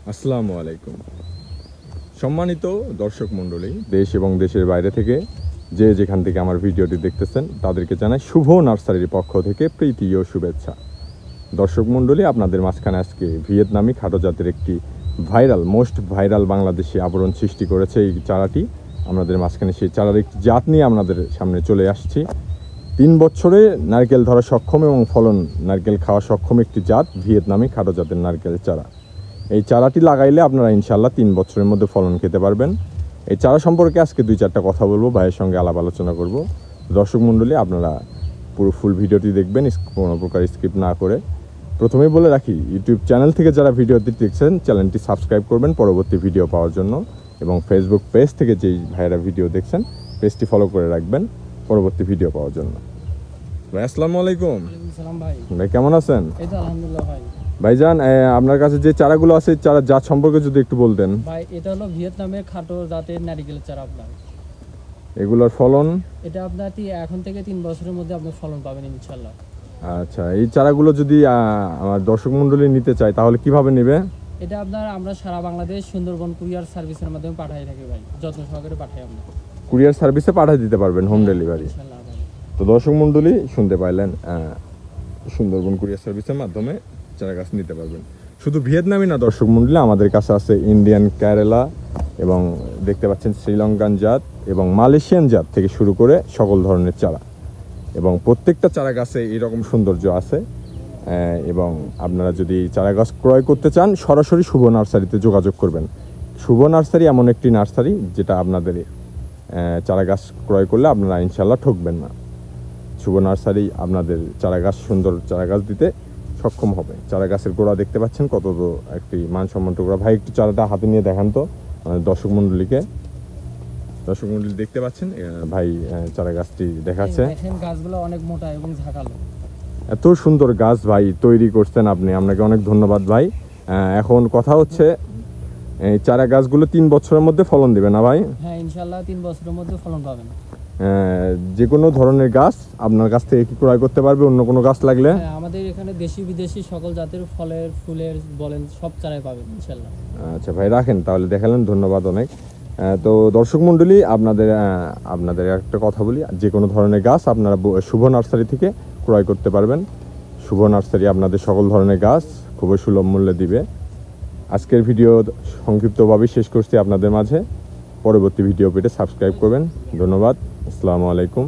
আসসালামু আলাইকুম। সম্মানিত দর্শক মণ্ডলী, দেশ এবং দেশের বাইরে থেকে যে যেখান থেকে আমার ভিডিওটি দেখতেছেন তাদেরকে জানাই শুভ নার্সারির পক্ষ থেকে প্রীতি ও শুভেচ্ছা। দর্শক মণ্ডলী, আপনাদের মাঝখানে আজকে ভিয়েতনামি খাটো জাতের একটি মোস্ট ভাইরাল বাংলাদেশি আবরণ সৃষ্টি করেছে এই চারাটি। আমাদের মাঝখানে সেই চারার একটি জাত নিয়ে আপনাদের সামনে চলে আসছি। 3 বছরে নারকেল ধরা সক্ষম এবং ফলন নারকেল খাওয়া সক্ষম একটি জাত ভিয়েতনামি খাটো জাতের নারকেল চারা। এই চারাটি লাগাইলে আপনারা ইনশাল্লাহ 3 বছরের মধ্যে ফলন খেতে পারবেন। এই চারা সম্পর্কে আজকে 2-4টা কথা বলবো, ভাইয়ের সঙ্গে আলাপ আলোচনা করব। দর্শক মণ্ডলী, আপনারা পুরো ফুল ভিডিওটি দেখবেন, কোনো প্রকার স্কিপ না করে। প্রথমেই বলে রাখি, ইউটিউব চ্যানেল থেকে যারা ভিডিওটি দেখছেন চ্যানেলটি সাবস্ক্রাইব করবেন পরবর্তী ভিডিও পাওয়ার জন্য, এবং ফেসবুক পেজ থেকে যেই ভাইয়েরা ভিডিও দেখছেন পেজটি ফলো করে রাখবেন পরবর্তী ভিডিও পাওয়ার জন্য। ভাই আসসালামু আলাইকুম। ভাই কেমন আছেন? এই তো আলহামদুলিল্লাহ ভাই। ভাইজান, আপনার কাছে যে চারাগুলো আছে চারা জাত সম্পর্কে যদি একটু বলতেন। ভাই এটা হলো ভিয়েতনামের খাটো জাতের নারিকেলের চারা। আপনার এগুলোর ফলন? এটা আপনার এখন থেকে 3 বছরের মধ্যে আপনি ফলন পাবেন ইনশাআল্লাহ। আচ্ছা, এই চারাগুলো যদি আমার দর্শক মণ্ডলী নিতে চায় তাহলে কিভাবে নেবে? এটা আপনার আমরা সারা বাংলাদেশ সুন্দরবন কুরিয়ার সার্ভিসের মাধ্যমে পাঠাই থাকি ভাই, যত্ন সহকারে পাঠাই আমরা। কুরিয়ার সার্ভিসে পাঠিয়ে দিতে পারবেন, হোম ডেলিভারি? ইনশাআল্লাহ ভাই। তো দর্শক মণ্ডলী শুনতে পাইলেন, সুন্দরবন কুরিয়ার সার্ভিসের মাধ্যমে চারা গাছ নিতে পারবেন। শুধু ভিয়েতনামি না দর্শক মণ্ডলী, আমাদের কাছে আছে ইন্ডিয়ান, কেরালা এবং দেখতে পাচ্ছেন শ্রীলঙ্কান জাত এবং মালয়েশিয়ান জাত থেকে শুরু করে সকল ধরনের চারা, এবং প্রত্যেকটা চারা গাছে এরকম সৌন্দর্য আছে। এবং আপনারা যদি চারা গাছ ক্রয় করতে চান সরাসরি শুভ নার্সারিতে যোগাযোগ করবেন। শুভ নার্সারি এমন একটি নার্সারি যেটা আপনাদের চারা গাছ ক্রয় করলে আপনারা ইনশাল্লাহ ঠকবেন না। শুভ নার্সারি আপনাদের চারা গাছ, সুন্দর চারা গাছ দিতে সক্ষম হবে। চারা গাছের গোড়া দেখতে পাচ্ছেন কত একটি মানসম্মত গোড়া। ভাই একটু চারাটা হাতে নিয়ে দেখান তো দর্শক মণ্ডলীকে। দর্শক মণ্ডলী দেখতে পাচ্ছেন ভাই চারা গাছটি দেখাচ্ছে। দেখেন গাছগুলো অনেক মোটা এবং ঝাঁকালো। এত সুন্দর গাছ ভাই তৈরি করছেন আপনি, আপনাকে অনেক ধন্যবাদ ভাই। এখন কথা হচ্ছে, এই চারা গাছগুলো 3 বছরের মধ্যে ফলন দেবে না ভাই? হ্যাঁ ইনশাআল্লাহ 3 বছরের মধ্যে ফলন পাবেন। যে কোনো ধরনের গাছ আপনার কাছ থেকে কি ক্রয় করতে পারবে? অন্য কোনো গাছ লাগলে? হ্যাঁ, আমাদের এখানে দেশি বিদেশি সকল জাতের ফলের, ফুলের বলেন সব চারাই পাবেন ইনশাআল্লাহ। আচ্ছা ভাই, রাখেন তাহলে, দেখালেন, ধন্যবাদ অনেক। তো দর্শক মণ্ডলী, আপনাদের একটা কথা বলি, যে কোনো ধরনের গাছ আপনারা শুভ নার্সারি থেকে ক্রয় করতে পারবেন। শুভ নার্সারি আপনাদের সকল ধরনের গাছ খুবই সুলভ মূল্যে দিবে। আজকের ভিডিও সংক্ষিপ্তভাবে শেষ করছি আপনাদের মাঝে। পরবর্তী ভিডিও পেতে সাবস্ক্রাইব করবেন। ধন্যবাদ। আসসালামু আলাইকুম।